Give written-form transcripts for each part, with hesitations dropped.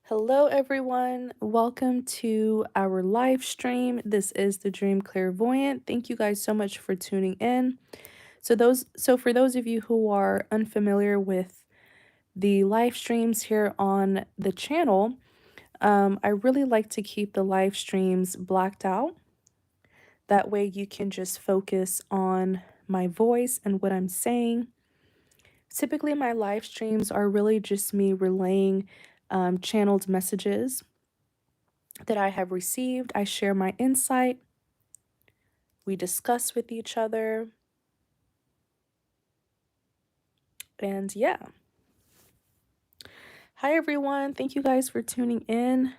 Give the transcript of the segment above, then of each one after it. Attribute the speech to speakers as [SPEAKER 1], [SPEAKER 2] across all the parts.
[SPEAKER 1] Hello, everyone. Welcome to our live stream. This is the Dream Clairvoyant. Thank you guys so much for tuning in. So for those of you who are unfamiliar with the live streams here on the channel, I really like to keep the live streams blacked out. That way you can just focus on my voice and what I'm saying. Typically, my live streams are really just me relaying channeled messages that I have received. I share my insight. We discuss with each other. And yeah. Hi, everyone. Thank you guys for tuning in.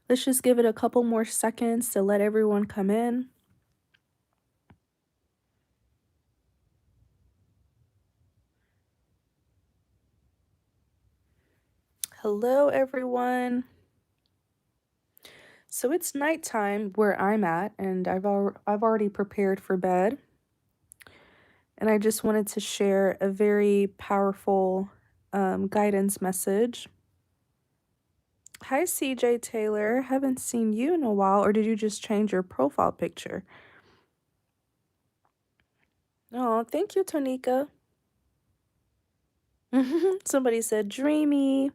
[SPEAKER 1] Let's just give it a couple more seconds to let everyone come in. Hello, everyone. So it's nighttime where I'm at, and I've already prepared for bed. And I just wanted to share a very powerful guidance message. Hi, CJ Taylor. Haven't seen you in a while, or did you just change your profile picture? Oh, thank you, Tonika. Somebody said dreamy.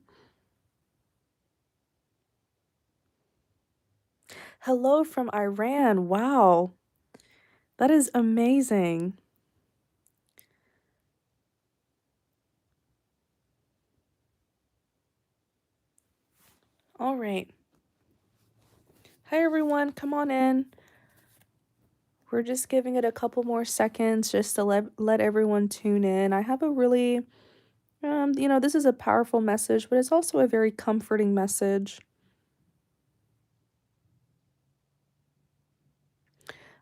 [SPEAKER 1] Hello from Iran. Wow. That is amazing. All right. Hi, everyone. Come on in. We're just giving it a couple more seconds just to let everyone tune in. I have a really, this is a powerful message, but it's also a very comforting message.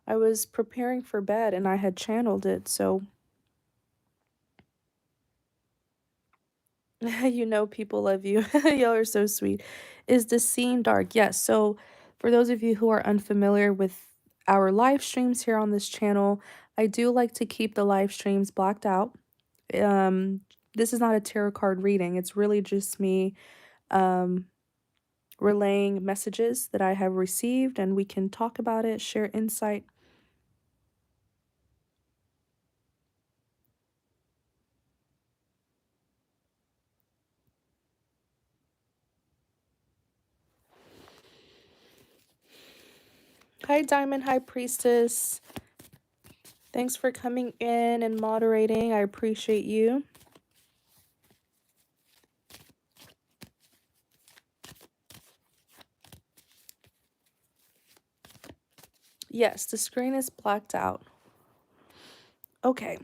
[SPEAKER 1] I was preparing for bed and I had channeled it, so people love you. Y'all are so sweet. Is the scene dark? Yes. So, for those of you who are unfamiliar with our live streams here on this channel, I do like to keep the live streams blacked out. Um, this is not a tarot card reading. It's really just me um relaying messages that I have received, and we can talk about it, share insight. Hi, Diamond High Priestess. Thanks for coming in and moderating. I appreciate you. Yes, the screen is blacked out. Okay.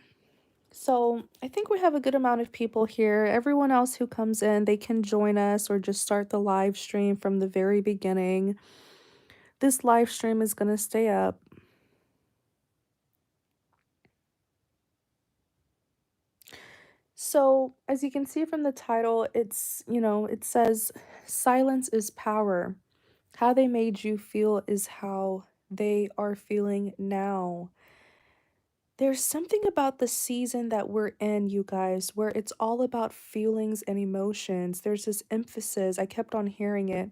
[SPEAKER 1] So I think we have a good amount of people here. Everyone else who comes in, they can join us or just start the live stream from the very beginning. This live stream is going to stay up. So, as you can see from the title, it says silence is power. How they made you feel is how they are feeling now. There's something about the season that we're in, you guys, where it's all about feelings and emotions. There's this emphasis, I kept on hearing it.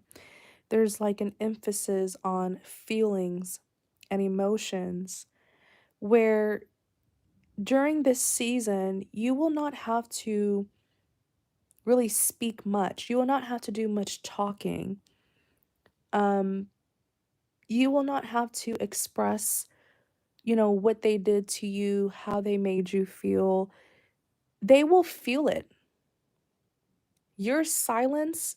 [SPEAKER 1] There's like an emphasis on feelings and emotions, where during this season, you will not have to really speak much. You will not have to do much talking. Um, you will not have to express, what they did to you, how they made you feel. They will feel it. Your silence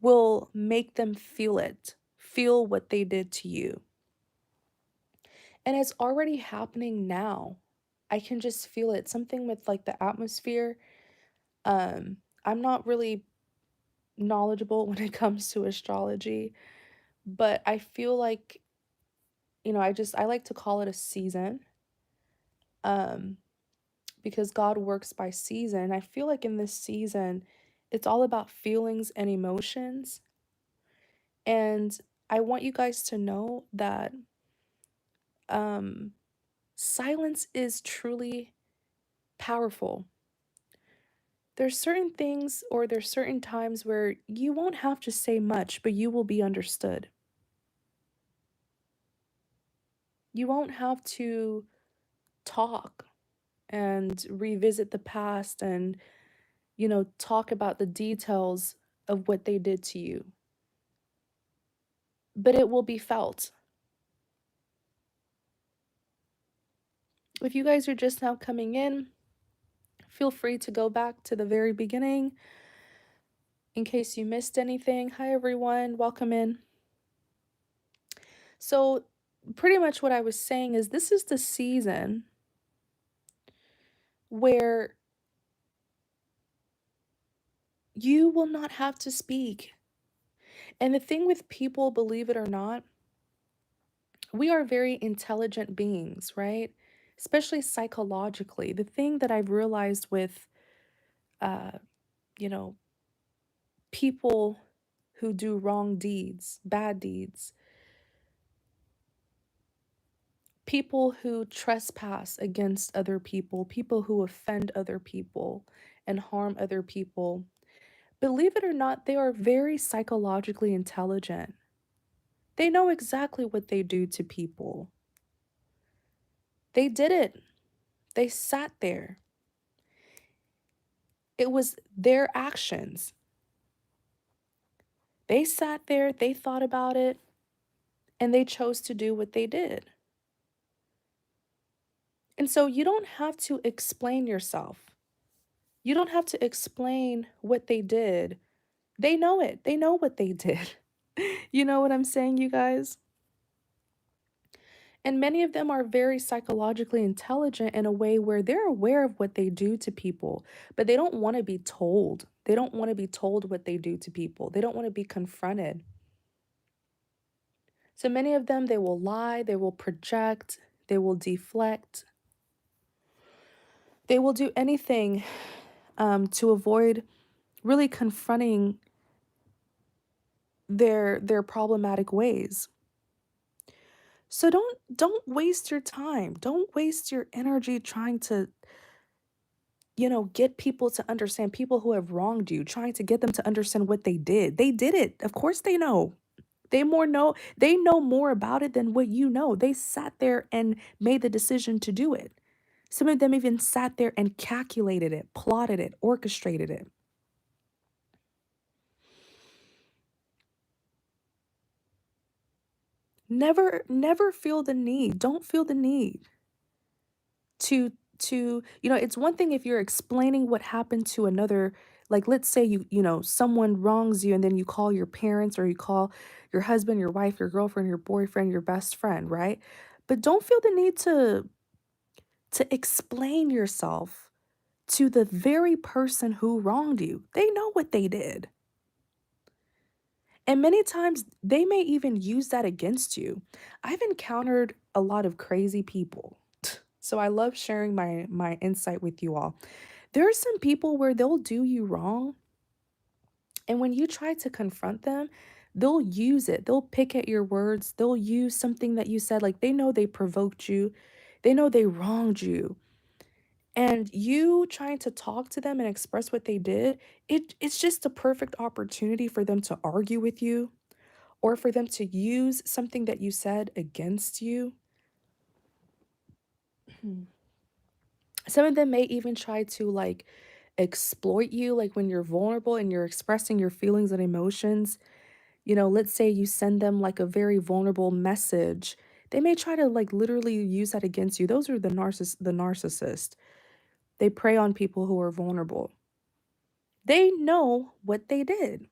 [SPEAKER 1] will make them feel it, feel what they did to you. And it's already happening now. I can just feel it. Something with like the atmosphere. I'm not really knowledgeable when it comes to astrology, but I feel like, I like to call it a season. Um, because God works by season. I feel like in this season, it's all about feelings and emotions. And I want you guys to know that um silence is truly powerful. There's certain things or there's certain times where you won't have to say much, but you will be understood. You won't have to talk and revisit the past and, talk about the details of what they did to you, but it will be felt. If you guys are just now coming in, feel free to go back to the very beginning in case you missed anything. Hi, everyone. Welcome in. So, pretty much what I was saying is this is the season where you will not have to speak. And the thing with people, believe it or not, we are very intelligent beings, right? Especially psychologically. The thing that I've realized with, uh, you know, people who do wrong deeds, bad deeds, people who trespass against other people, people who offend other people and harm other people, believe it or not, they are very psychologically intelligent. They know exactly what they do to people. They did it. They sat there. It was their actions. They sat there, they thought about it, and they chose to do what they did. And so you don't have to explain yourself. You don't have to explain what they did. They know it. They know what they did. You know what I'm saying, you guys? And many of them are very psychologically intelligent in a way where they're aware of what they do to people, but they don't want to be told. They don't want to be told what they do to people. They don't want to be confronted. So many of them, they will lie, they will project, they will deflect, they will do anything to avoid really confronting their problematic ways. So don't waste your time. Don't waste your energy trying to, get people to understand, people who have wronged you, trying to get them to understand what they did. They did it. Of course they know. They know more about it than what you know. They sat there and made the decision to do it. Some of them even sat there and calculated it, plotted it, orchestrated it. Never feel the need. Don't feel the need to it's one thing if you're explaining what happened to another, like let's say someone wrongs you and then you call your parents or you call your husband, your wife, your girlfriend, your boyfriend, your best friend, right? But don't feel the need to explain yourself to the very person who wronged you. They know what they did. And many times they may even use that against you. I've encountered a lot of crazy people. So I love sharing my insight with you all. There are some people where they'll do you wrong, and when you try to confront them, they'll use it. They'll pick at your words. They'll use something that you said, like they know they provoked you. They know they wronged you. And you trying to talk to them and express what they did, it's just a perfect opportunity for them to argue with you or for them to use something that you said against you. Some of them may even try to like exploit you, like when you're vulnerable and you're expressing your feelings and emotions. Let's say you send them like a very vulnerable message. They may try to like literally use that against you. Those are the narcissist. They prey on people who are vulnerable. They know what they did.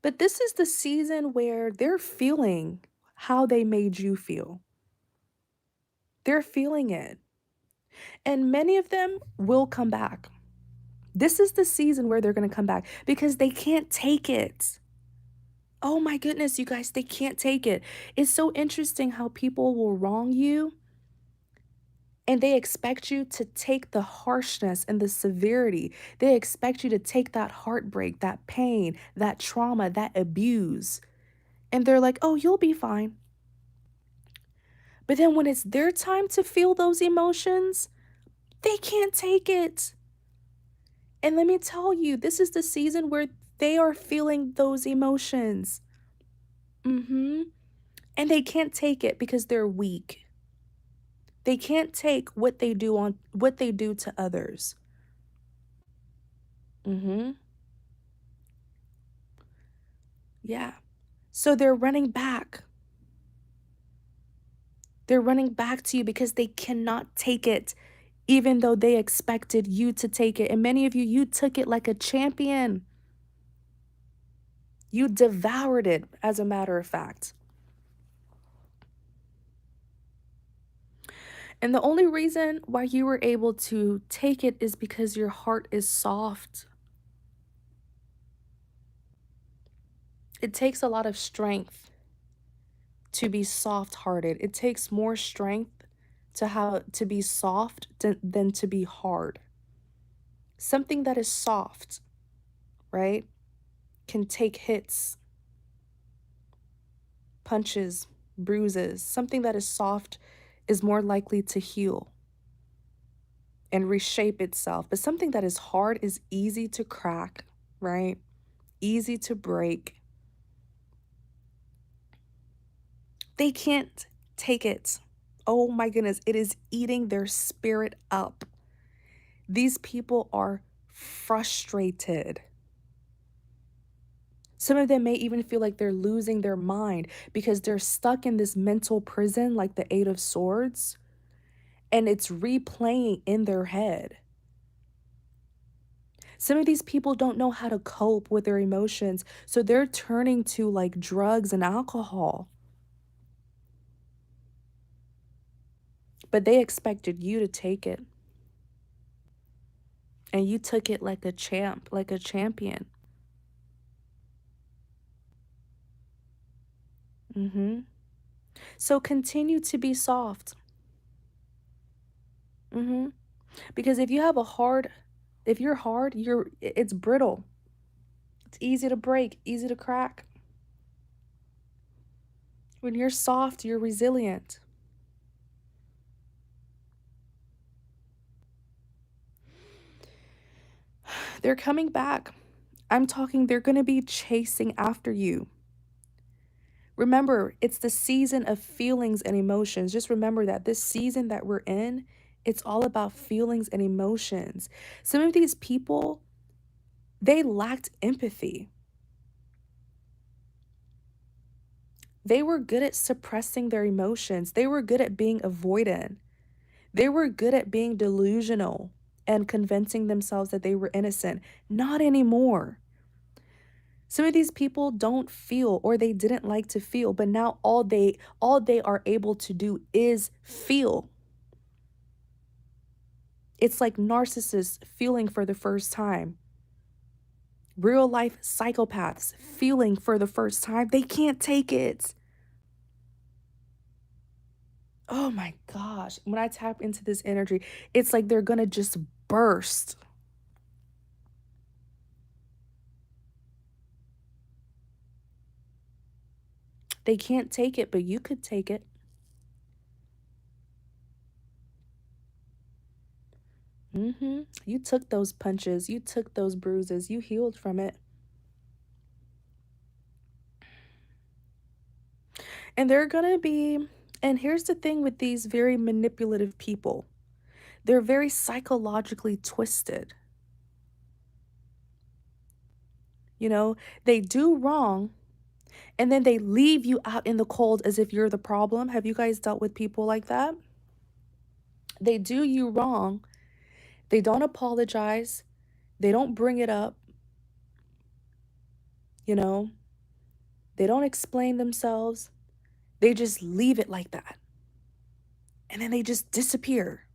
[SPEAKER 1] But this is the season where they're feeling how they made you feel. They're feeling it. And many of them will come back. This is the season where they're going to come back because they can't take it. Oh my goodness, you guys, they can't take it. It's so interesting how people will wrong you and they expect you to take the harshness and the severity. They expect you to take that heartbreak, that pain, that trauma, that abuse. And they're like, oh, you'll be fine. But then when it's their time to feel those emotions, they can't take it. And let me tell you, this is the season where they are feeling those emotions. Mhm. And they can't take it because they're weak. They can't take what they do to others. Mhm. Yeah. So they're running back. They're running back to you because they cannot take it, even though they expected you to take it. And many of you, you took it like a champion. You devoured it, as a matter of fact. And the only reason why you were able to take it is because your heart is soft. It takes a lot of strength to be soft-hearted. It takes more strength to be soft than to be hard. Something that is soft, right, can take hits, punches, bruises. Something that is soft is more likely to heal and reshape itself. But something that is hard is easy to crack, right? Easy to break. They can't take it. Oh my goodness, it is eating their spirit up. These people are frustrated. Some of them may even feel like they're losing their mind because they're stuck in this mental prison, like the Eight of Swords, and it's replaying in their head. Some of these people don't know how to cope with their emotions, so they're turning to like drugs and alcohol. But they expected you to take it, and you took it like a champ, like a champion. Mhm. So continue to be soft. Mhm. Because if you're hard, it's brittle. It's easy to break, easy to crack. When you're soft, you're resilient. They're coming back. I'm talking, they're going to be chasing after you. Remember, it's the season of feelings and emotions. Just remember that this season that we're in, it's all about feelings and emotions. Some of these people, they lacked empathy. They were good at suppressing their emotions. They were good at being avoidant. They were good at being delusional and convincing themselves that they were innocent. Not anymore. Some of these people don't feel, or they didn't like to feel, but now all they are able to do is feel. It's like narcissists feeling for the first time. Real life psychopaths feeling for the first time. They can't take it. Oh my gosh. When I tap into this energy, it's like they're going to just burst. They can't take it, but you could take it. You took those punches, you took those bruises, you healed from it. And they're gonna be, and here's the thing with these very manipulative people, they're very psychologically twisted. You know, they do wrong and then they leave you out in the cold as if you're the problem. Have you guys dealt with people like that? They do you wrong, they don't apologize, they don't bring it up, you know, they don't explain themselves, they just leave it like that. And then they just disappear.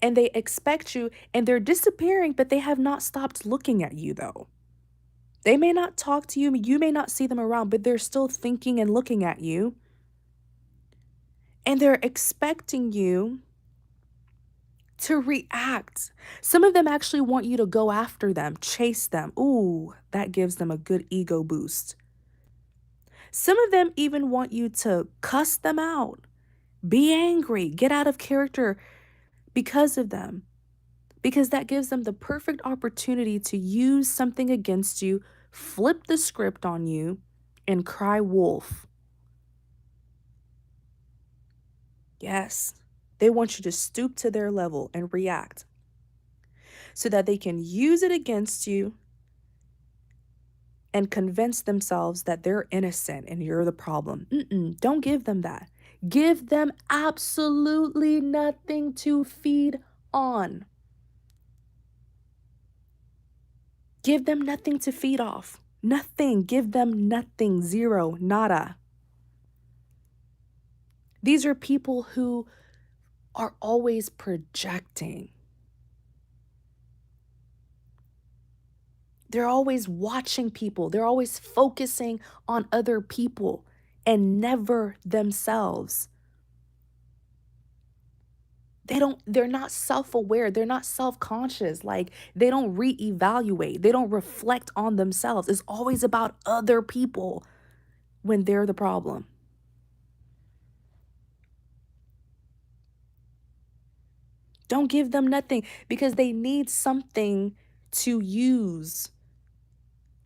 [SPEAKER 1] And they expect you, and they're disappearing, but they have not stopped looking at you, though. They may not talk to you, you may not see them around, but they're still thinking and looking at you. And they're expecting you to react. Some of them actually want you to go after them, chase them. Ooh, that gives them a good ego boost. Some of them even want you to cuss them out, be angry, get out of character because of them. because that gives them the perfect opportunity to use something against you, flip the script on you, and cry wolf. Yes, they want you to stoop to their level and react so that they can use it against you and convince themselves that they're innocent and you're the problem. Don't give them that. Give them absolutely nothing to feed on. Give them nothing to feed off. Nothing. Give them nothing. Zero. Nada. These are people who are always projecting. They're always watching people. They're always focusing on other people and never themselves. They're not self-aware. They're not self-conscious. Like they don't reevaluate. They don't reflect on themselves. It's always about other people when they're the problem. Don't give them nothing because they need something to use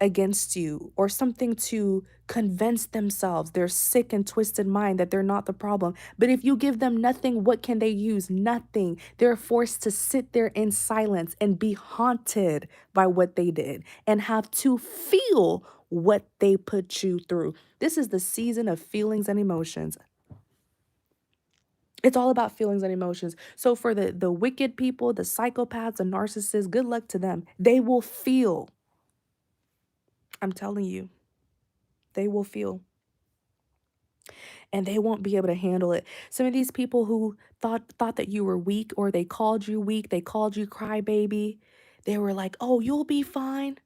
[SPEAKER 1] against you or something to convince themselves their sick and twisted mind that they're not the problem. But if you give them nothing, what can they use? Nothing. They're forced to sit there in silence and be haunted by what they did and have to feel what they put you through. This is the season of feelings and emotions. It's all about feelings and emotions. So for the wicked people, the psychopaths, the narcissists, good luck to them. They will feel. I'm telling you, they will feel. And they won't be able to handle it. Some of these people who thought that you were weak or they called you weak, they called you crybaby. They were like, "Oh, you'll be fine.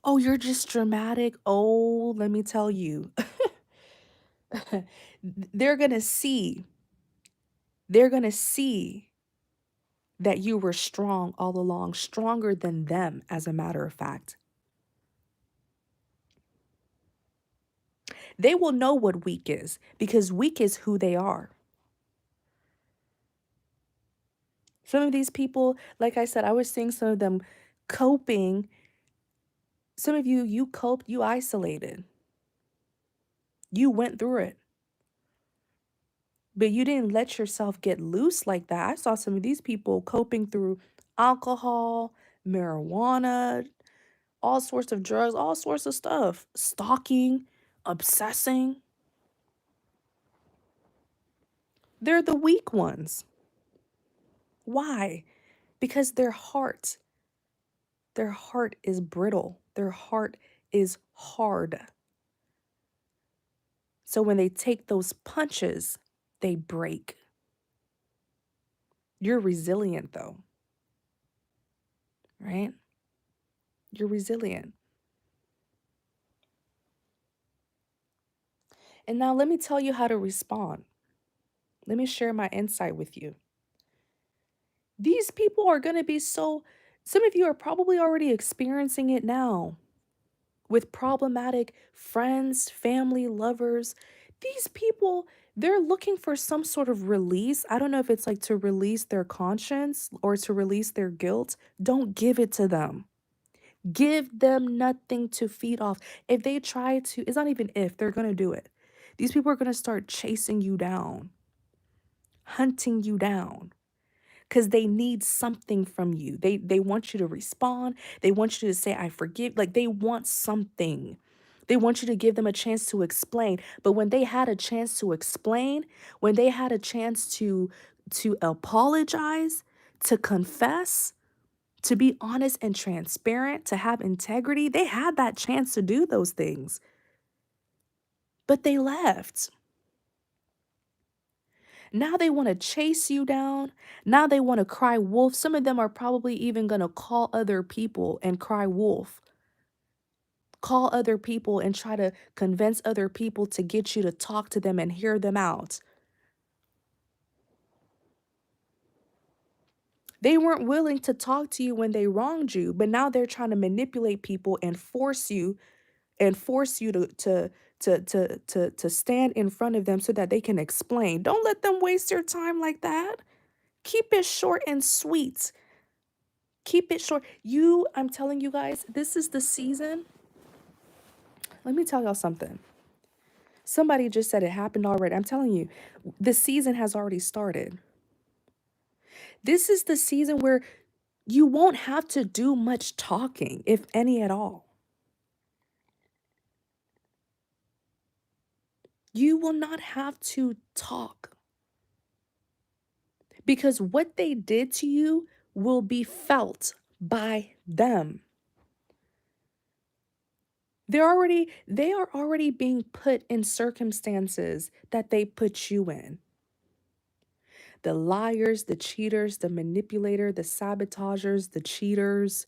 [SPEAKER 1] Oh, you're just dramatic." Oh, let me tell you. They're going to see. They're going to see that you were strong all along, stronger than them, as a matter of fact. They will know what weak is because weak is who they are. Some of these people, like I said, I was seeing some of them coping. Some of you, you coped, you isolated, you went through it, but you didn't let yourself get loose like that. I saw some of these people coping through alcohol, marijuana, all sorts of drugs, all sorts of stuff, stalking, obsessing. They're the weak ones. Why? Because their heart is brittle, their heart is hard. So when they take those punches, they break. You're resilient though, right? You're resilient. And now let me tell you how to respond. Let me share my insight with you. These people are going to be some of you are probably already experiencing it now with problematic friends, family, lovers. These people, they're looking for some sort of release. I don't know if it's like to release their conscience or to release their guilt. Don't give it to them. Give them nothing to feed off. If they try to, it's not even if, they're going to do it. These people are going to start chasing you down, hunting you down because they need something from you. They want you to respond. They want you to say, I forgive. Like they want something. They want you to give them a chance to explain. But when they had a chance to explain, when they had a chance to apologize, to confess, to be honest and transparent, to have integrity, they had that chance to do those things. But they left. Now they want to chase you down. Now they want to cry wolf. Some of them are probably even going to call other people and cry wolf. Call other people and try to convince other people to get you to talk to them and hear them out. They weren't willing to talk to you when they wronged you, but now they're trying to manipulate people and force you to stand in front of them so that they can explain. Don't let them waste your time like that. Keep it short and sweet. Keep it short. I'm telling you guys, this is the season. Let me tell y'all something. Somebody just said it happened already. I'm telling you, the season has already started. This is the season where you won't have to do much talking, if any at all. You will not have to talk because what they did to you will be felt by them. They are already being put in circumstances that they put you in. The liars, the cheaters, the manipulator, the sabotagers, the cheaters.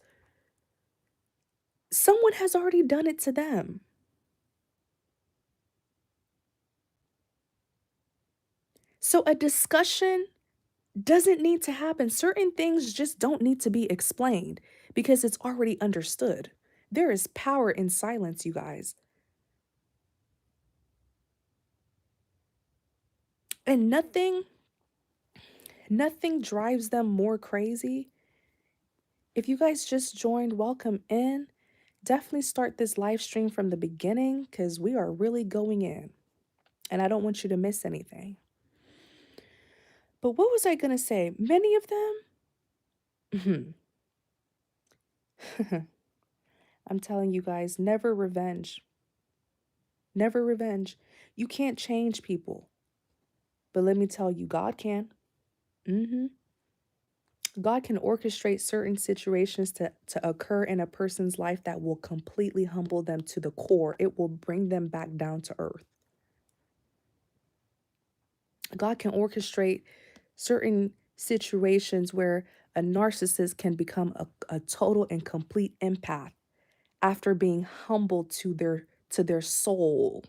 [SPEAKER 1] Someone has already done it to them. So a discussion doesn't need to happen. Certain things just don't need to be explained because it's already understood. There is power in silence, you guys. And nothing drives them more crazy. If you guys just joined, welcome in. Definitely start this live stream from the beginning because we are really going in. And I don't want you to miss anything. But what was I going to say? Many of them, I'm telling you guys, never revenge. Never revenge. You can't change people. But let me tell you, God can. hmm God can orchestrate certain situations to occur in a person's life that will completely humble them to the core. It will bring them back down to earth. God can orchestrate certain situations where a narcissist can become a total and complete empath after being humbled to their soul.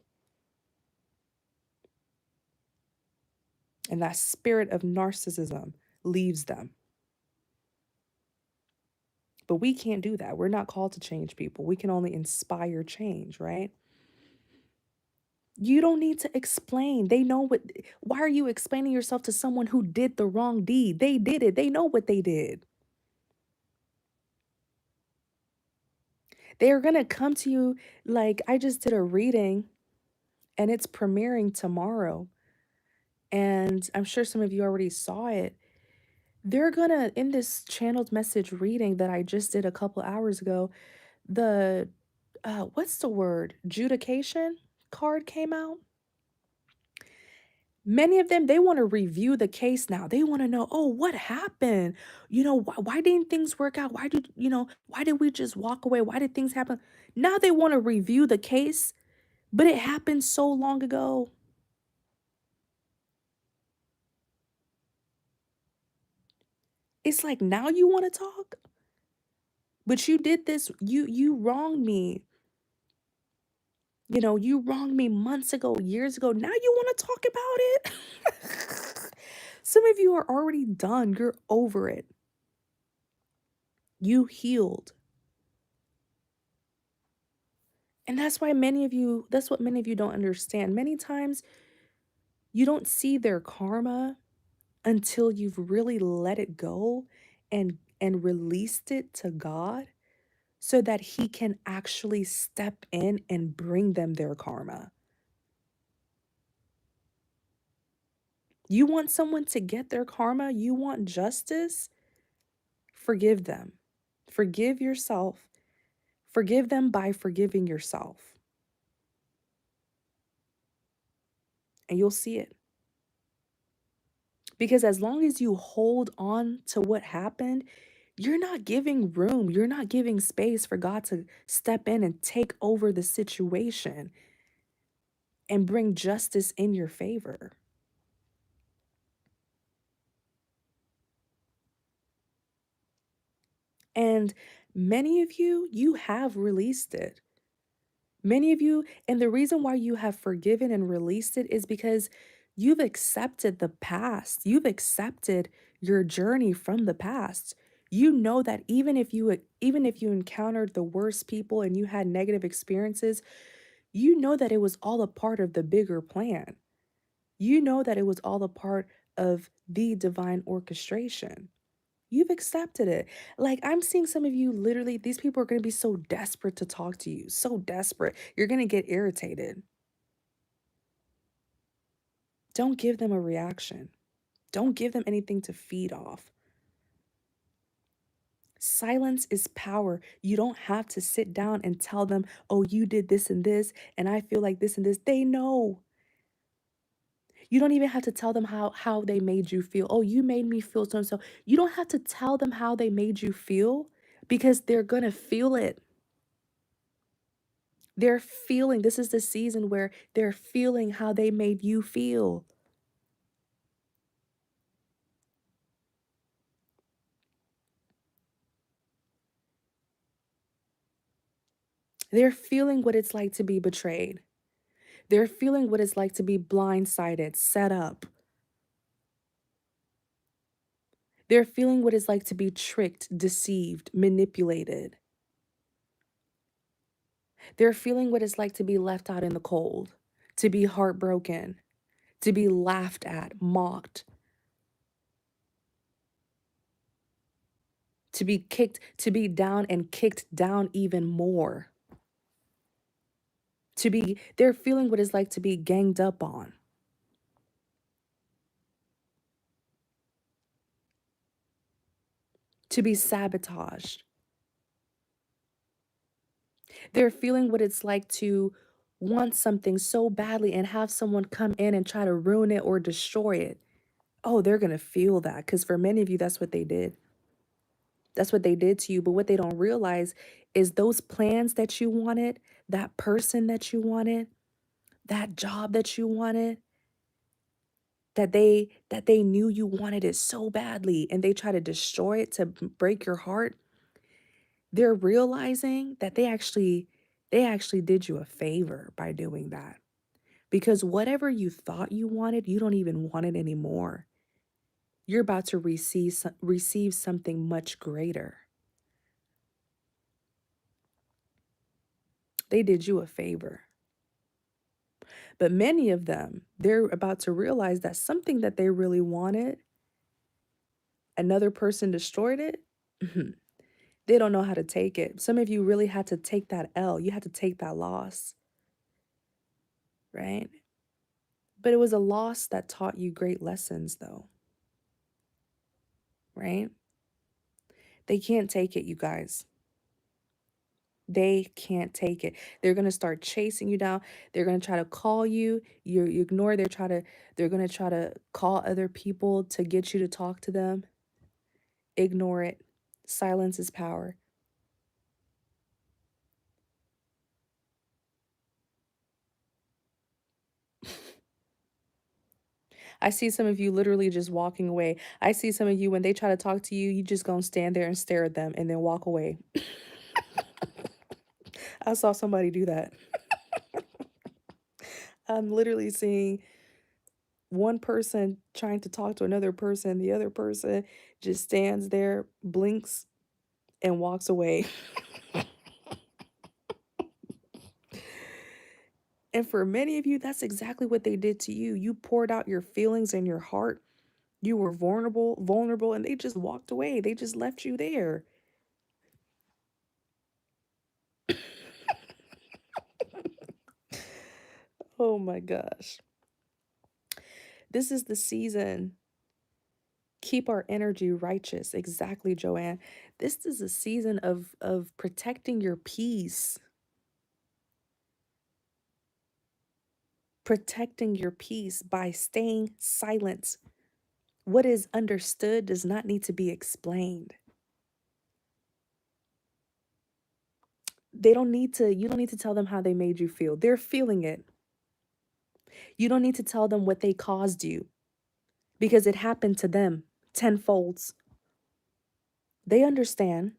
[SPEAKER 1] And that spirit of narcissism leaves them. But we can't do that. We're not called to change people. We can only inspire change, right? You don't need to explain. They know what. Why are you explaining yourself to someone who did the wrong deed? They did it. They know what they did. They are going to come to you like I just did a reading and it's premiering tomorrow. And I'm sure some of you already saw it. They're going to, in this channeled message reading that I just did a couple hours ago, the, what's the word? Judication card came out. Many of them, they want to review the case now. They want to know, oh, what happened? Why didn't things work out? Why did we just walk away? Why did things happen? Now they want to review the case, but it happened so long ago. It's like now you want to talk, but you did this. You wronged me. You wronged me months ago, years ago. Now you want to talk about it? Some of you are already done. You're over it. You healed. And that's what many of you don't understand. Many times you don't see their karma until you've really let it go and released it to God so that he can actually step in and bring them their karma. You want someone to get their karma? You want justice? Forgive them. Forgive yourself. Forgive them by forgiving yourself. And you'll see it. Because as long as you hold on to what happened, you're not giving room, you're not giving space for God to step in and take over the situation and bring justice in your favor. And many of you, you have released it. Many of you, and the reason why you have forgiven and released it is because you've accepted the past. You've accepted your journey from the past. You know that even if you encountered the worst people and you had negative experiences, you know that it was all a part of the bigger plan. You know that it was all a part of the divine orchestration. You've accepted it. Like, I'm seeing some of you literally, these people are going to be so desperate to talk to you, so desperate. You're going to get irritated. Don't give them a reaction. Don't give them anything to feed off. Silence is power. You don't have to sit down and tell them, oh, you did this and I feel like this and this. They know. You don't even have to tell them how they made you feel. Oh, you made me feel so and so. You don't have to tell them how they made you feel because they're gonna feel it. They're feeling, this is the season where they're feeling how they made you feel. They're feeling what it's like to be betrayed. They're feeling what it's like to be blindsided, set up. They're feeling what it's like to be tricked, deceived, manipulated. They're feeling what it's like to be left out in the cold, to be heartbroken, to be laughed at, mocked, to be kicked, to be down and kicked down even more. They're feeling what it's like to be ganged up on, to be sabotaged. They're feeling what it's like to want something so badly and have someone come in and try to ruin it or destroy it. Oh, they're going to feel that because for many of you, that's what they did. That's what they did to you. But what they don't realize is those plans that you wanted, that person that you wanted, that job that you wanted, that they knew you wanted it so badly and they try to destroy it to break your heart. They're realizing that they actually did you a favor by doing that. Because whatever you thought you wanted, you don't even want it anymore. You're about to receive something much greater. They did you a favor. But many of them, they're about to realize that something that they really wanted, another person destroyed it. They don't know how to take it. Some of you really had to take that L. You had to take that loss, right? But it was a loss that taught you great lessons, though, right? They can't take it, you guys. They can't take it. They're gonna start chasing you down. They're gonna try to call you. You ignore. They're gonna try to call other people to get you to talk to them. Ignore it. Silence is power. I see some of you literally just walking away. I see some of you when they try to talk to you, you just gonna stand there and stare at them and then walk away. I saw somebody do that. I'm literally seeing one person trying to talk to another person. The other person just stands there, blinks, and walks away. And for many of you, that's exactly what they did to you. You poured out your feelings and your heart. You were vulnerable, and they just walked away. They just left you there. Oh my gosh. This is the season. Keep our energy righteous. Exactly, Joanne. This is a season of protecting your peace. Protecting your peace by staying silent. What is understood does not need to be explained. You don't need to tell them how they made you feel. They're feeling it. You don't need to tell them what they caused you because it happened to them tenfolds. They understand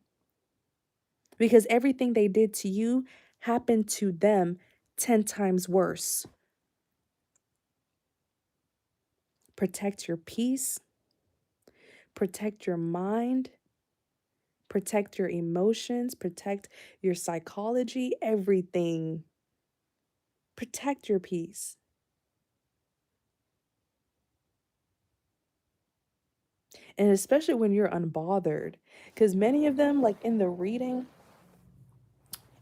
[SPEAKER 1] because everything they did to you happened to them 10 times worse. Protect your peace, protect your mind, protect your emotions, protect your psychology, everything. Protect your peace. And especially when you're unbothered, because many of them, like in the reading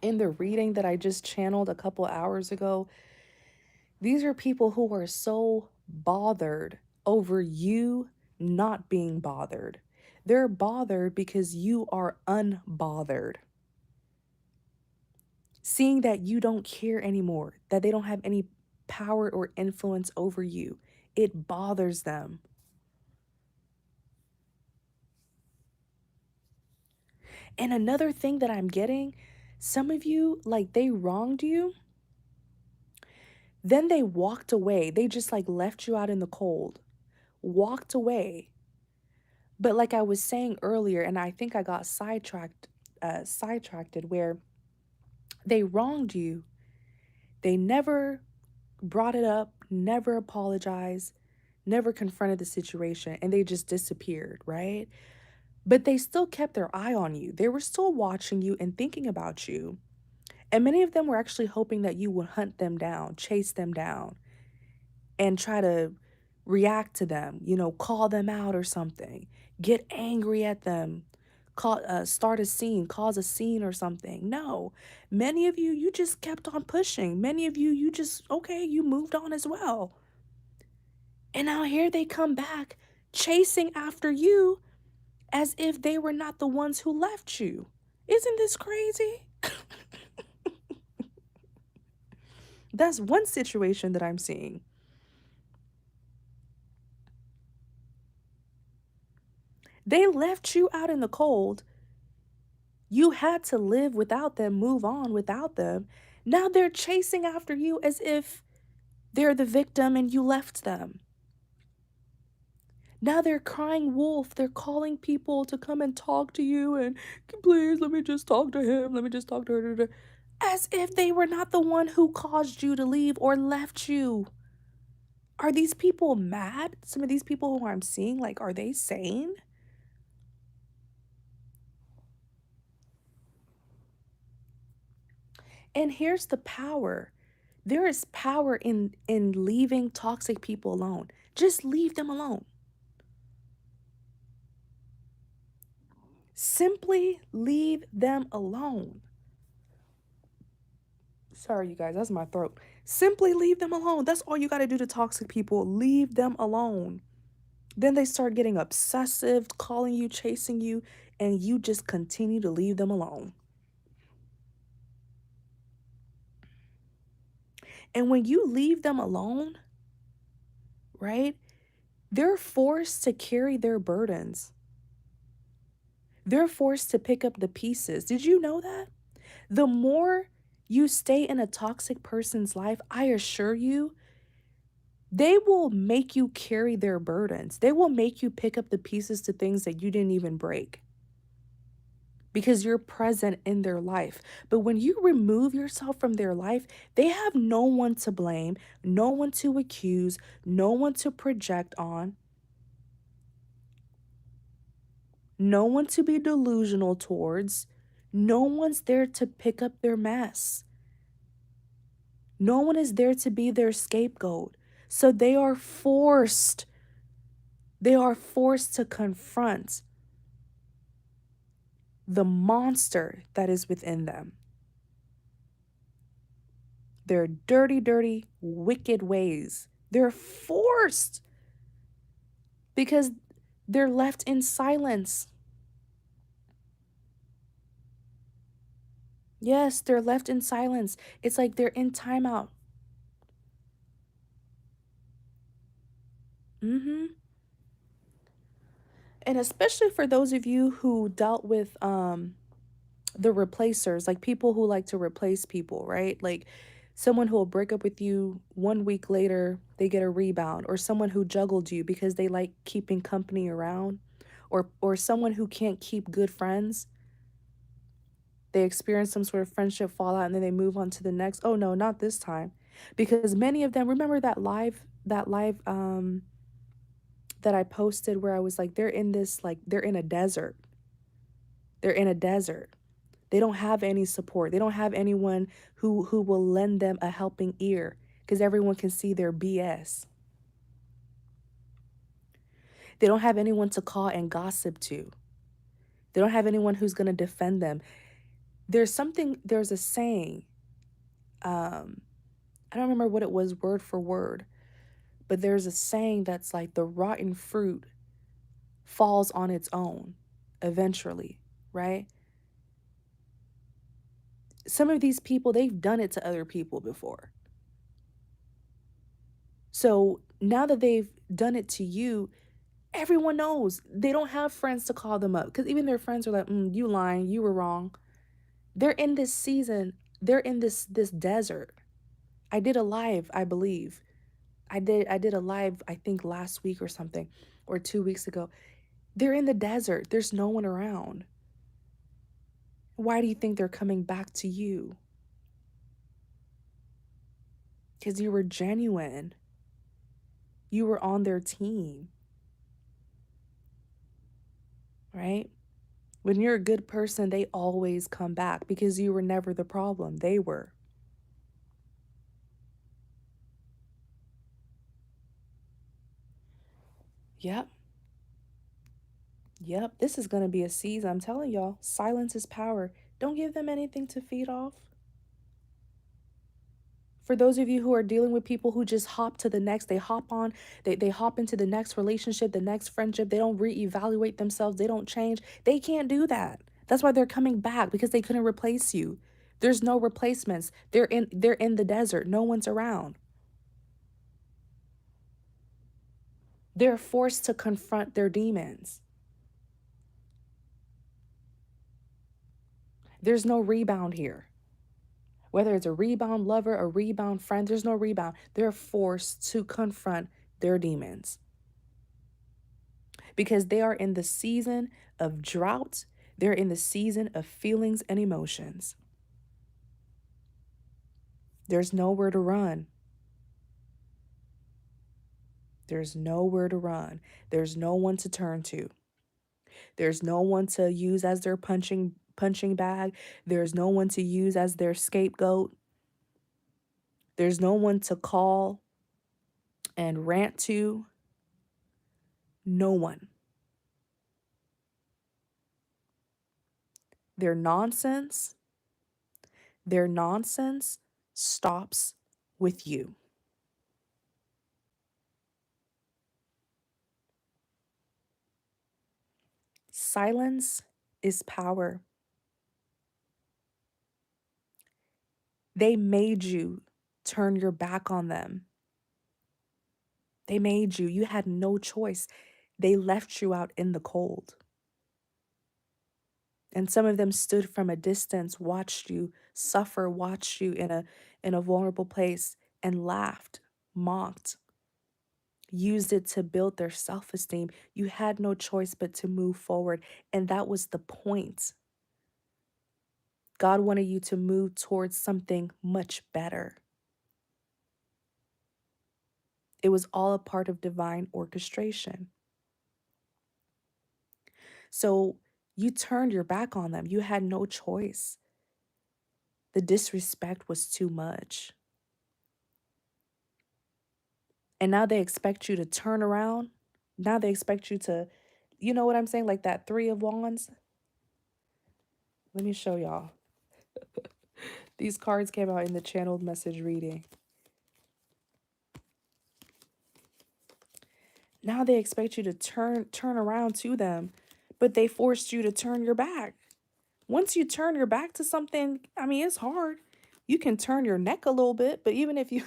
[SPEAKER 1] that I just channeled a couple hours ago, these are people who are so bothered over you not being bothered. They're bothered because you are unbothered. Seeing that you don't care anymore, that they don't have any power or influence over you, it bothers them. And another thing that I'm getting, some of you, like they wronged you, then they walked away. They just like left you out in the cold, walked away. But like I was saying earlier, and I think I got sidetracked where they wronged you. They never brought it up, never apologized, never confronted the situation, and they just disappeared, right? But they still kept their eye on you. They were still watching you and thinking about you. And many of them were actually hoping that you would hunt them down, chase them down, and try to react to them, call them out or something, get angry at them, start a scene, cause a scene or something. No, many of you, you just kept on pushing. Many of you, you just, okay, you moved on as well. And now here they come back chasing after you as if they were not the ones who left you. Isn't this crazy? That's one situation that I'm seeing. They left you out in the cold. You had to live without them, move on without them. Now they're chasing after you as if they're the victim and you left them. Now they're crying wolf. They're calling people to come and talk to you and please let me just talk to him. Let me just talk to her. As if they were not the one who caused you to leave or left you. Are these people mad? Some of these people who I'm seeing, like, are they sane? And here's the power. There is power in leaving toxic people alone. Just leave them alone. Simply leave them alone. Sorry, you guys, that's my throat. Simply leave them alone. That's all you got to do to toxic people. Leave them alone. Then they start getting obsessive, calling you, chasing you, and you just continue to leave them alone. And when you leave them alone, right, they're forced to carry their burdens. They're forced to pick up the pieces. Did you know that? The more you stay in a toxic person's life, I assure you, they will make you carry their burdens. They will make you pick up the pieces to things that you didn't even break because you're present in their life. But when you remove yourself from their life, they have no one to blame, no one to accuse, no one to project on, no one to be delusional towards. No one's there to pick up their mess. No one is there to be their scapegoat. So they are forced to confront the monster that is within them. Their dirty, dirty, wicked ways. They're forced because they're left in silence. Yes, they're left in silence. It's like they're in timeout. Mm-hmm. And especially for those of you who dealt with the replacers, like people who like to replace people, right? Like someone who will break up with you 1 week later, they get a rebound, or someone who juggled you because they like keeping company around, or someone who can't keep good friends. They experience some sort of friendship fallout and then they move on to the next. Oh no, not this time. Because many of them, remember that live that I posted where I was like they're in a desert. They're in a desert. They don't have any support. They don't have anyone who will lend them a helping ear because everyone can see their BS. They don't have anyone to call and gossip to. They don't have anyone who's going to defend them. There's a saying, um, I don't remember what it was word for word, but there's a saying that's like the rotten fruit falls on its own eventually, right? Some of these people, they've done it to other people before. So now that they've done it to you, everyone knows they don't have friends to call them up because even their friends are like, you lying, you were wrong. They're in this season, they're in this desert. I did a live, I believe. I did a live, I think last week or something, or 2 weeks ago. They're in the desert. There's no one around. Why do you think they're coming back to you? Because you were genuine. You were on their team, right? When you're a good person, they always come back because you were never the problem. They were. Yep. Yep. This is going to be a season. I'm telling y'all, silence is power. Don't give them anything to feed off. For those of you who are dealing with people who just hop to the next, they hop on, they hop into the next relationship, the next friendship, they don't reevaluate themselves, they don't change. They can't do that. That's why they're coming back because they couldn't replace you. There's no replacements. They're in the desert. No one's around. They're forced to confront their demons. There's no rebound here. Whether it's a rebound lover, a rebound friend, there's no rebound. They're forced to confront their demons because they are in the season of drought. They're in the season of feelings and emotions. There's nowhere to run. There's nowhere to run. There's no one to turn to. There's no one to use as their punching bag. There's no one to use as their scapegoat. There's no one to call and rant to. No one. Their nonsense, their nonsense stops with you. Silence is power. They made you turn your back on them. They made you. You had no choice. They left you out in the cold. And some of them stood from a distance, watched you suffer, watched you in a vulnerable place and laughed, mocked, used it to build their self-esteem. You had no choice but to move forward, and that was the point. God wanted you to move towards something much better. It was all a part of divine orchestration. So you turned your back on them. You had no choice. The disrespect was too much. And now they expect you to turn around. Now they expect you to, you know what I'm saying? Like that Three of Wands. Let me show y'all. These cards came out in the channeled message reading. Now they expect you to turn around to them, but they forced you to turn your back. Once you turn your back to something, I mean, it's hard. You can turn your neck a little bit, but even if you,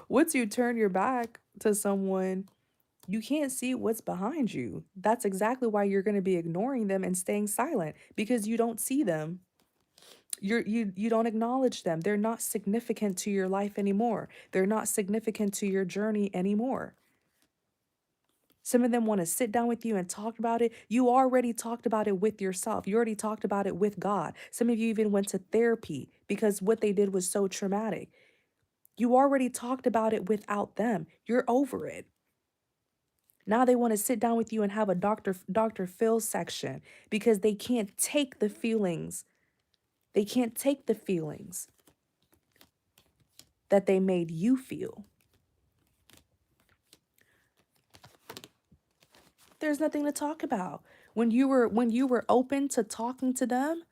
[SPEAKER 1] once you turn your back to someone, you can't see what's behind you. That's exactly why you're going to be ignoring them and staying silent because you don't see them. You don't acknowledge them. They're not significant to your life anymore. They're not significant to your journey anymore. Some of them want to sit down with you and talk about it. You already talked about it with yourself. You already talked about it with God. Some of you even went to therapy because what they did was so traumatic. You already talked about it without them. You're over it. Now they want to sit down with you and have a Dr. Phil section because they can't take the feelings. They can't take the feelings that they made you feel. There's nothing to talk about. When you were open to talking to them,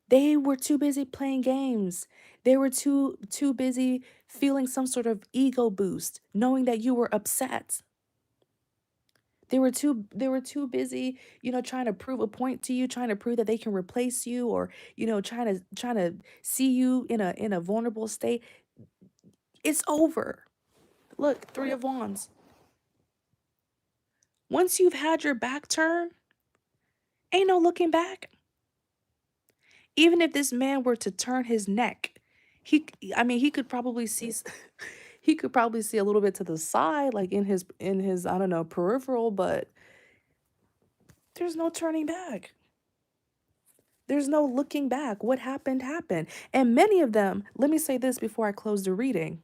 [SPEAKER 1] they were too busy playing games. They were too busy feeling some sort of ego boost, knowing that you were upset. They were too busy, you know, trying to prove a point to you, trying to prove that they can replace you, or, you know, trying to see you in a vulnerable state. It's over. Look, 3 of wands. Once you've had your back turned, ain't no looking back. Even if this man were to turn his neck, I mean, he could probably see he could probably see a little bit to the side, like in his, I don't know, peripheral, but there's no turning back. There's no looking back. What happened happened. And many of them, let me say this before I close the reading.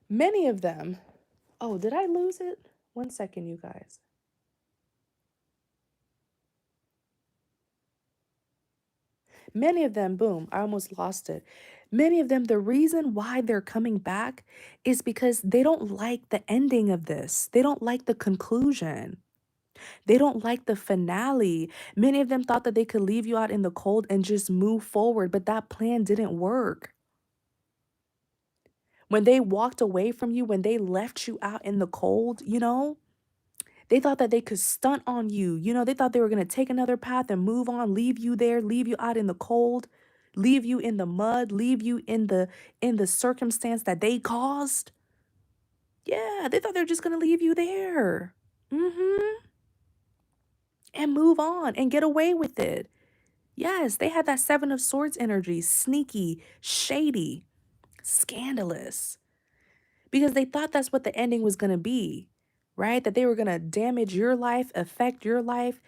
[SPEAKER 1] Many of them, oh, did I lose it? One second, you guys. Many of them, boom, I almost lost it. Many of them, the reason why they're coming back is because they don't like the ending of this. They don't like the conclusion. They don't like the finale. Many of them thought that they could leave you out in the cold and just move forward, but that plan didn't work. When they walked away from you, when they left you out in the cold, you know, they thought that they could stunt on you. You know, they thought they were going to take another path and move on, leave you there, leave you out in the cold, leave you in the mud, leave you in the circumstance that they caused. Yeah, they thought they were just going to leave you there. Mhm. And move on and get away with it. Yes, they had that 7 of swords energy, sneaky, shady, scandalous. Because they thought that's what the ending was going to be, right? That they were going to damage your life, affect your life,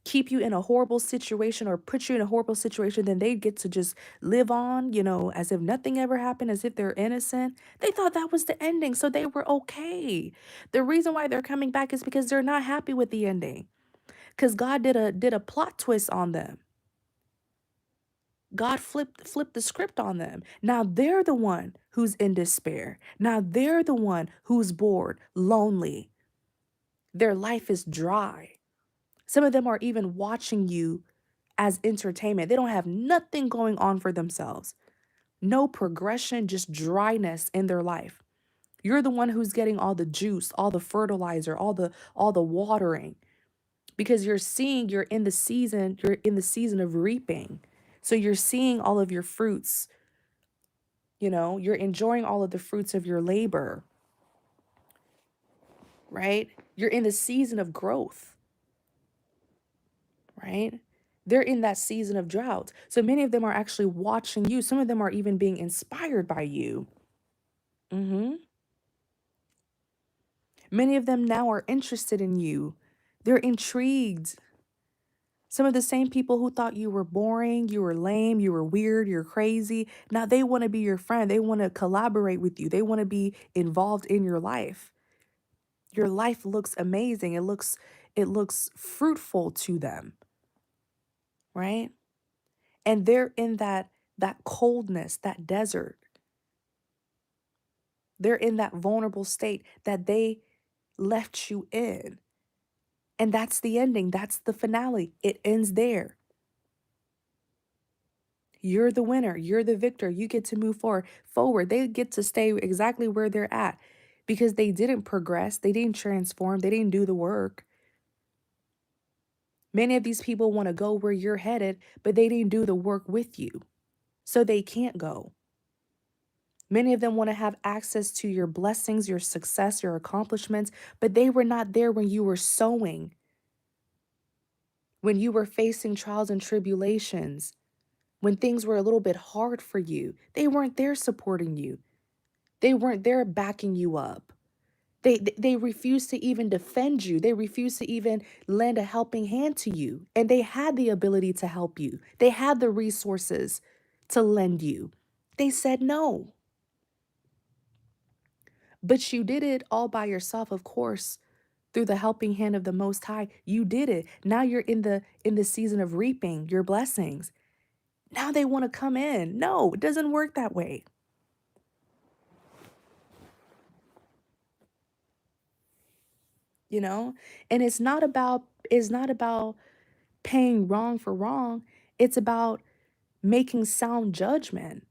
[SPEAKER 1] keep you in a horrible situation or put you in a horrible situation, then they get to just live on, you know, as if nothing ever happened, as if they're innocent. They thought that was the ending, so they were okay. The reason why they're coming back is because they're not happy with the ending. Because God did a plot twist on them. God flipped the script on them. Now they're the one who's in despair. Now they're the one who's bored, lonely. Their life is dry. Some of them are even watching you as entertainment. They don't have nothing going on for themselves. No progression, just dryness in their life. You're the one who's getting all the juice, all the fertilizer, all the watering, because you're in the season of reaping. So you're seeing all of your fruits. You know, you're enjoying all of the fruits of your labor, right? You're in the season of growth, right? They're in that season of drought. So many of them are actually watching you. Some of them are even being inspired by you. hmm Many of them now are interested in you. They're intrigued. Some of the same people who thought you were boring, you were lame, you were weird, you're crazy. Now they want to be your friend. They want to collaborate with you. They want to be involved in your life. Your life looks amazing. It looks fruitful to them, right? And they're in that coldness, that desert. They're in that vulnerable state that they left you in. And that's the ending. That's the finale. It ends there. You're the winner. You're the victor. You get to move forward. They get to stay exactly where they're at because they didn't progress. They didn't transform. They didn't do the work. Many of these people want to go where you're headed, but they didn't do the work with you. So they can't go. Many of them want to have access to your blessings, your success, your accomplishments, but they were not there when you were sowing, when you were facing trials and tribulations, when things were a little bit hard for you. They weren't there supporting you. They weren't there backing you up. They refused to even defend you. They refused to even lend a helping hand to you. And they had the ability to help you. They had the resources to lend you. They said no. But you did it all by yourself, of course, through the helping hand of the Most High. You did it. Now you're in the season of reaping your blessings. Now they want to come in. No, it doesn't work that way. you know? And it's not about paying wrong for wrong. It's about making sound judgment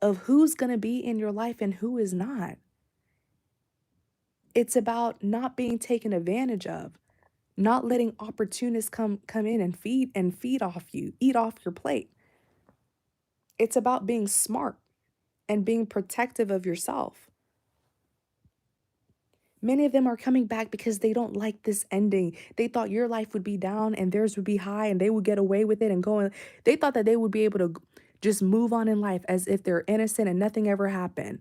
[SPEAKER 1] of who's going to be in your life and who is not. It's about not being taken advantage of, not letting opportunists come in and feed off you, eat off your plate. It's about being smart and being protective of yourself. Many of them are coming back because they don't like this ending. They thought your life would be down and theirs would be high and they would get away with it and go. They thought that they would be able to just move on in life as if they're innocent and nothing ever happened.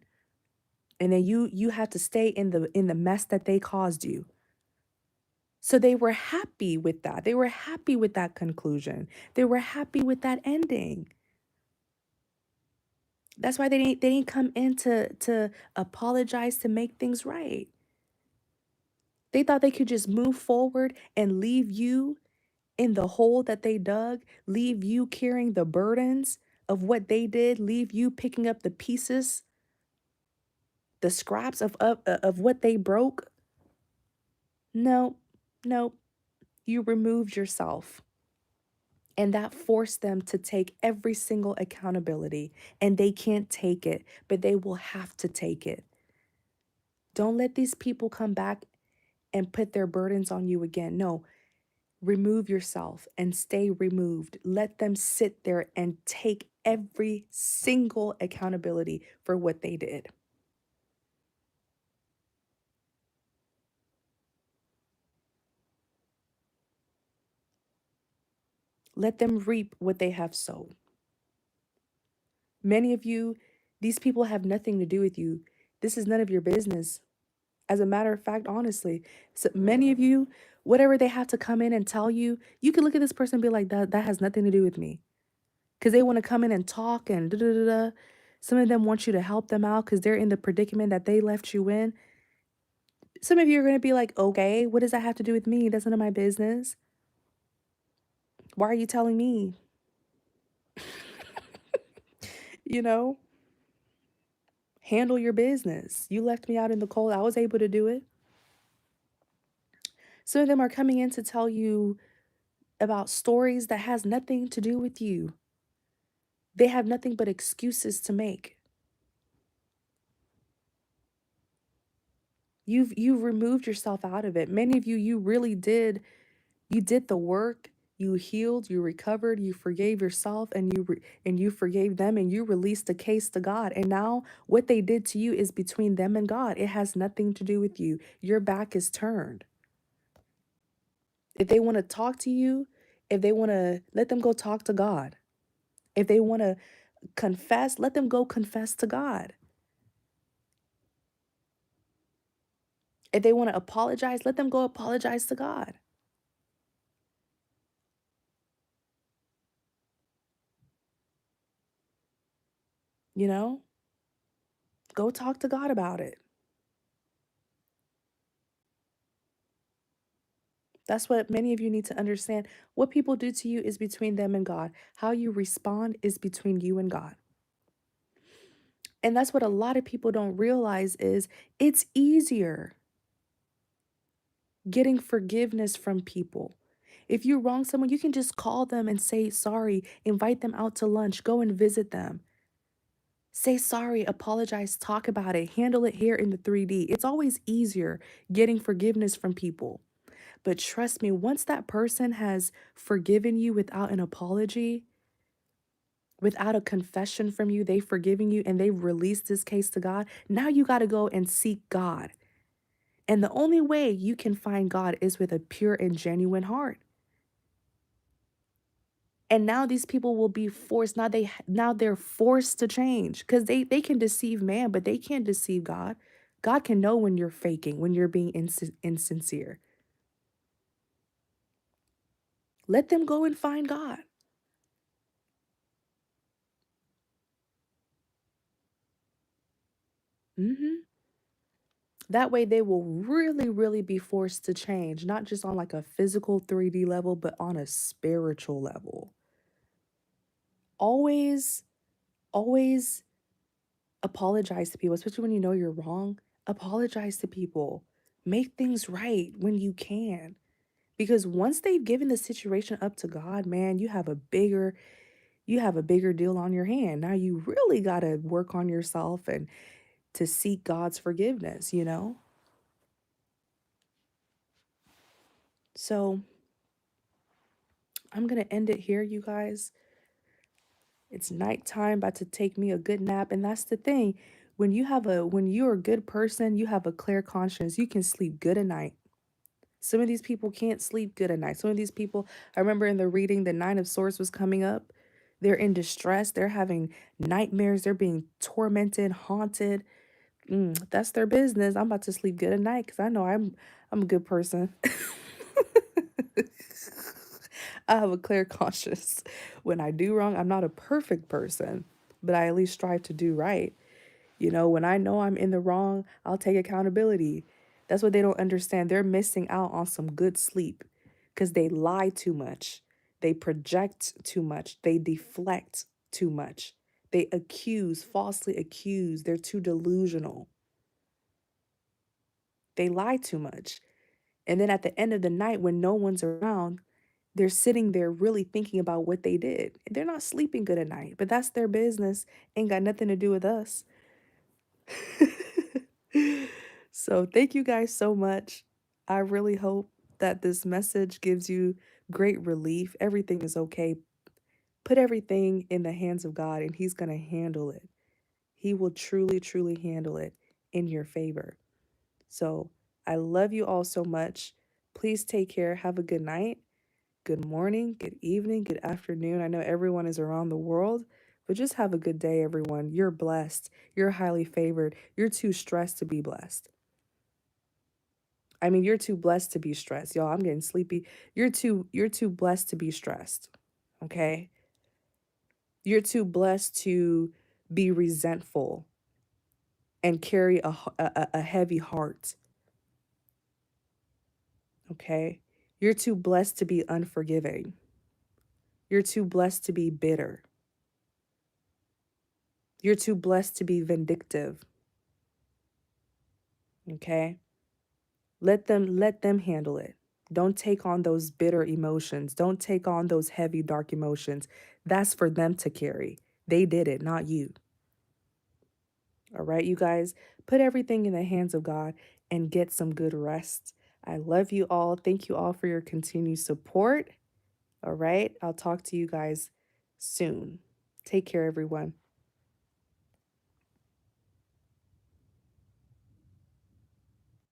[SPEAKER 1] And then you have to stay in the mess that they caused you. So they were happy with that. They were happy with that conclusion. They were happy with that ending. That's why they didn't come in to apologize to make things right. They thought they could just move forward and leave you in the hole that they dug, leave you carrying the burdens of what they did, leave you picking up the pieces, the scraps of what they broke. No, no, you removed yourself. And that forced them to take every single accountability. And they can't take it, but they will have to take it. Don't let these people come back and put their burdens on you again. No, remove yourself and stay removed. Let them sit there and take every single accountability for what they did. Let them reap what they have sown. Many of you, these people have nothing to do with you. This is none of your business. As a matter of fact, honestly, so many of you, whatever they have to come in and tell you, you can look at this person and be like, that has nothing to do with me. Because they want to come in and talk and da da da da. Some of them want you to help them out because they're in the predicament that they left you in. Some of you are going to be like, okay, what does that have to do with me? That's none of my business. Why are you telling me? You know, handle your business. You left me out in the cold. I was able to do it. Some of them are coming in to tell you about stories that has nothing to do with you. They have nothing but excuses to make. You've removed yourself out of it. Many of you, you did the work. You healed, you recovered, you forgave yourself, and you forgave them, and you released the case to God. And now what they did to you is between them and God. It has nothing to do with you. Your back is turned. If they want to talk to you, if they want to, let them go talk to God. If they want to confess, let them go confess to God. If they want to apologize, let them go apologize to God. You know, go talk to God about it. That's what many of you need to understand. What people do to you is between them and God. How you respond is between you and God. And that's what a lot of people don't realize is it's easier getting forgiveness from people. If you wrong someone, you can just call them and say sorry, invite them out to lunch, go and visit them. Say sorry, apologize, talk about it, handle it here in the 3D. It's always easier getting forgiveness from people. But trust me, once that person has forgiven you without an apology, without a confession from you, they've forgiven you and they've released this case to God, now you got to go and seek God. And the only way you can find God is with a pure and genuine heart. And now these people will be forced, now they're forced to change because they can deceive man, but they can't deceive God. God can know when you're faking, when you're being insincere. Let them go and find God. hmm That way they will really, really be forced to change, not just on like a physical 3D level, but on a spiritual level. Always, always apologize to people, especially when you know you're wrong. Apologize to people. Make things right when you can. Because once they've given the situation up to God, man, you have a bigger deal on your hand. Now you really got to work on yourself and to seek God's forgiveness, you know? So, I'm going to end it here, you guys. It's nighttime, about to take me a good nap, and that's the thing. When you're a good person, you have a clear conscience. You can sleep good at night. Some of these people can't sleep good at night. Some of these people, I remember in the reading, the Nine of Swords was coming up. They're in distress. They're having nightmares. They're being tormented, haunted. That's their business. I'm about to sleep good at night because I know I'm a good person. I have a clear conscience. When I do wrong, I'm not a perfect person, but I at least strive to do right. You know, when I know I'm in the wrong, I'll take accountability. That's what they don't understand. They're missing out on some good sleep because they lie too much. They project too much. They deflect too much. They accuse, falsely accuse. They're too delusional. They lie too much. And then at the end of the night, when no one's around, they're sitting there really thinking about what they did. They're not sleeping good at night, but that's their business. Ain't got nothing to do with us. So, thank you guys so much. I really hope that this message gives you great relief. Everything is okay. Put everything in the hands of God, and He's going to handle it. He will truly, truly handle it in your favor. So, I love you all so much. Please take care. Have a good night, good morning, good evening, good afternoon. I know everyone is around the world, but just have a good day, everyone. You're blessed. You're highly favored. You're too stressed to be blessed. I mean, you're too blessed to be stressed. Y'all, I'm getting sleepy. You're too blessed to be stressed. Okay? You're too blessed to be resentful and carry a heavy heart. Okay? You're too blessed to be unforgiving. You're too blessed to be bitter. You're too blessed to be vindictive. Okay? Let them handle it. Don't take on those bitter emotions. Don't take on those heavy dark emotions. That's for them to carry. They did it, not you. All right, you guys, put everything in the hands of God and get some good rest. I love you all. Thank you all for your continued support. All right, I'll talk to you guys soon. Take care, everyone.